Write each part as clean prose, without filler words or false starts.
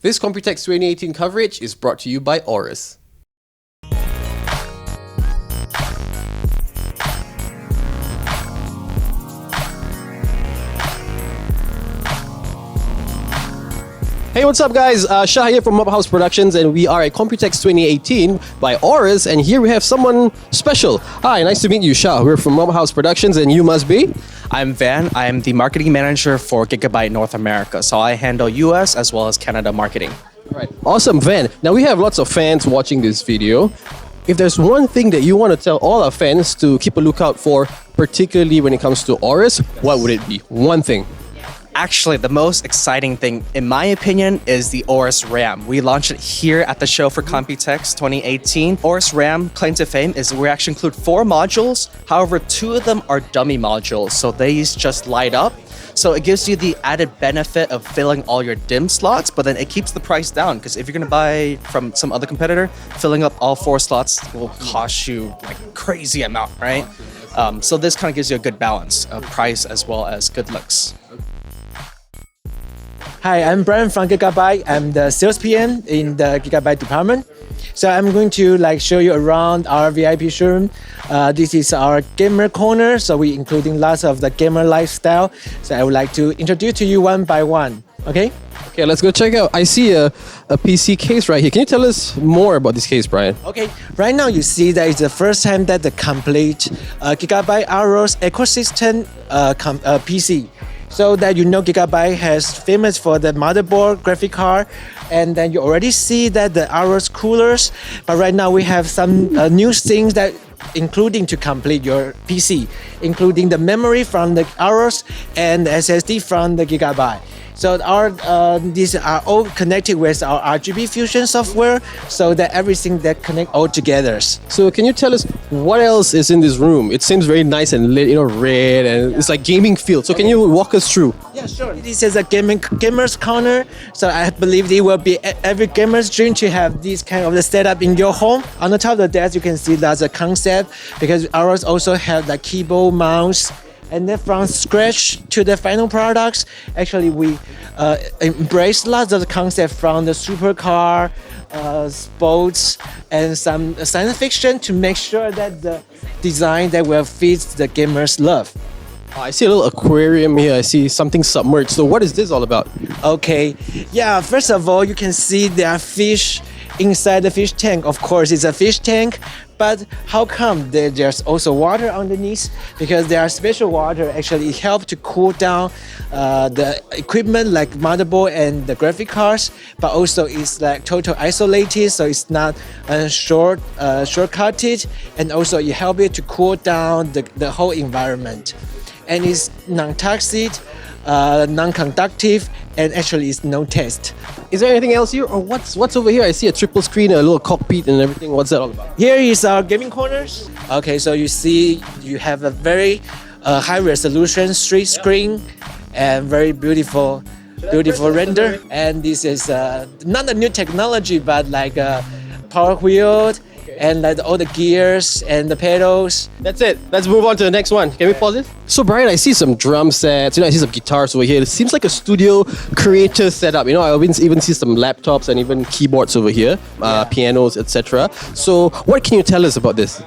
This Computex 2018 coverage is brought to you by Aorus. Hey, what's up guys? Shah here from Mob House Productions, and we are at Computex 2018 by Aorus, and here we have someone special. Hi, nice to meet you, Shah. We're from Mob House Productions, and you must be? I'm Van. I'm the marketing manager for Gigabyte North America, so I handle US as well as Canada marketing. Right. Awesome, Van. Now we have lots of fans watching this video. If there's one thing that you want to tell all our fans to keep a lookout for, particularly when it comes to Aorus, what would it be? One thing. Actually, the most exciting thing, in my opinion, is the Aorus RAM. We launched it here at the show for Computex 2018. Aorus RAM, claim to fame, is we actually include 4 modules. However, 2 of them are dummy modules, so these just light up. So it gives you the added benefit of filling all your DIMM slots, but then it keeps the price down, because if you're going to buy from some other competitor, filling up all 4 slots will cost you like crazy amount, right? So this kind of gives you a good balance of price as well as good looks. Hi, I'm Brian from Gigabyte. I'm the sales PM in the Gigabyte department. So I'm going to show you around our VIP showroom. This is our gamer corner, so we're including lots of the gamer lifestyle. So I would like to introduce to you one by one. Okay? Okay, let's go check out. I see a PC case right here. Can you tell us more about this case, Brian? Okay, right now you see that it's the first time that the complete Gigabyte Aorus ecosystem PC. So that you know Gigabyte has famous for the motherboard, graphic card, and then you already see that the Aorus coolers. But right now we have some new things that including to complete your PC, including the memory from the Aorus and the SSD from the Gigabyte. So these are all connected with our RGB fusion software, so that everything that connect all together. So can you tell us what else is in this room? It seems very nice and lit, red, and it's like gaming feel. So can you walk us through? Yeah, sure. This is a gamer's corner, so I believe it will be every gamer's dream to have this kind of the setup in your home. On the top of the desk, you can see that's a concept, because ours also have the keyboard, mouse. And then from scratch to the final products, actually we embrace lots of the concept from the supercar, sports, and some science fiction to make sure that the design that will fit the gamers' love. I see a little aquarium here. I see something submerged. So what is this all about? Okay, yeah, first of all, you can see there are fish inside the fish tank. Of course, it's a fish tank, but how come there's also water underneath? Because there are special water actually help to cool down the equipment like motherboard and the graphic cards, but also it's like total isolated, so it's not short-cutted, and also it helps it to cool down the whole environment. And it's non-toxic, non-conductive, and actually it's no taste. Is there anything else here, or what's over here? I see a triple screen, a little cockpit and everything. What's that all about? Here is our gaming corners. Okay, so you see you have a very high resolution street screen and very beautiful render. And this is not a new technology, but like a power wheel and like all the gears and the pedals. That's it. Let's move on to the next one. Can we pause it? So Brian, I see some drum sets, I see some guitars over here. It seems like a studio creator setup. I even see some laptops and even keyboards over here, pianos, etc. So what can you tell us about this?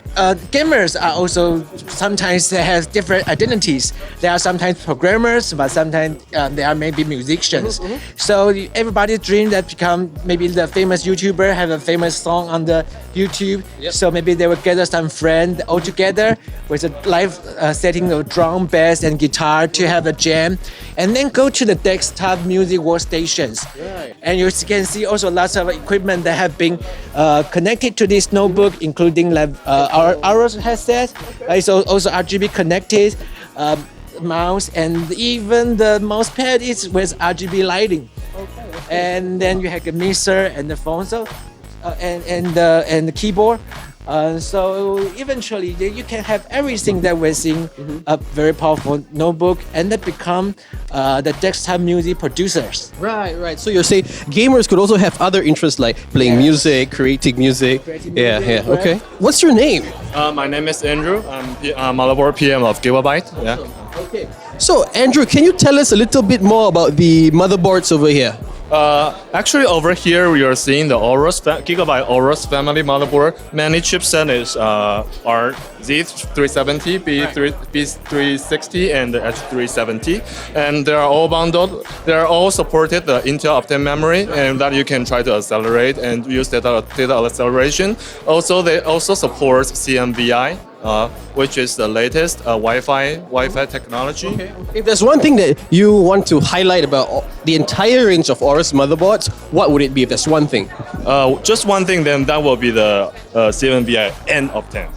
Gamers are also sometimes they have different identities. They are sometimes programmers, but sometimes they are maybe musicians. So everybody's dream that become maybe the famous YouTuber, have a famous song on the YouTube. So maybe they will gather some friends all together with a live setting of drum, bass, and guitar to have a jam, and then go to the desktop music workstations. Right. And you can see also lots of equipment that have been connected to this notebook, including our Aorus headset. It's also RGB connected, mouse, and even the mouse pad is with RGB lighting. Okay. And then you have the mixer and the phone. So. And the keyboard. So eventually you can have everything that we're seeing a very powerful notebook, and that become the desktop music producers. Right. So you're saying gamers could also have other interests like playing music, creating music. Yeah. Okay. What's your name? My name is Andrew. I'm motherboard PM of Gigabyte. Yeah. Okay. So Andrew, can you tell us a little bit more about the motherboards over here? Actually, over here we are seeing the Gigabyte Aorus family motherboard. Many chipset is are Z370, B360, and the H370, and they are all bundled. They are all supported the Intel Optane memory, and that you can try to accelerate and use data acceleration. Also, they also support CMVI. Which is the latest Wi-Fi technology. If there's one thing that you want to highlight about the entire range of Aorus motherboards, what would it be if there's one thing? Just one thing, then that will be the CMVI and Optane.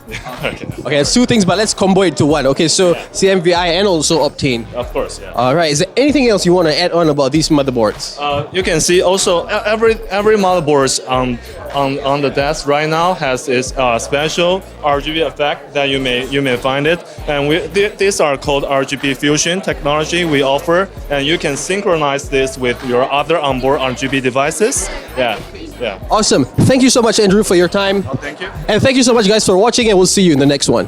Okay, it's two things, but let's combo it to one. Okay, so CMVI and also Optane. Of course, yeah. All right, is there anything else you want to add on about these motherboards? You can see also every motherboard on the desk right now has its special RGB effect that you may find it, and these are called RGB fusion technology we offer, and you can synchronize this with your other onboard RGB devices. Yeah. Awesome. Thank you so much, Andrew, for your time. Thank you. And thank you so much, guys, for watching, and we'll see you in the next one.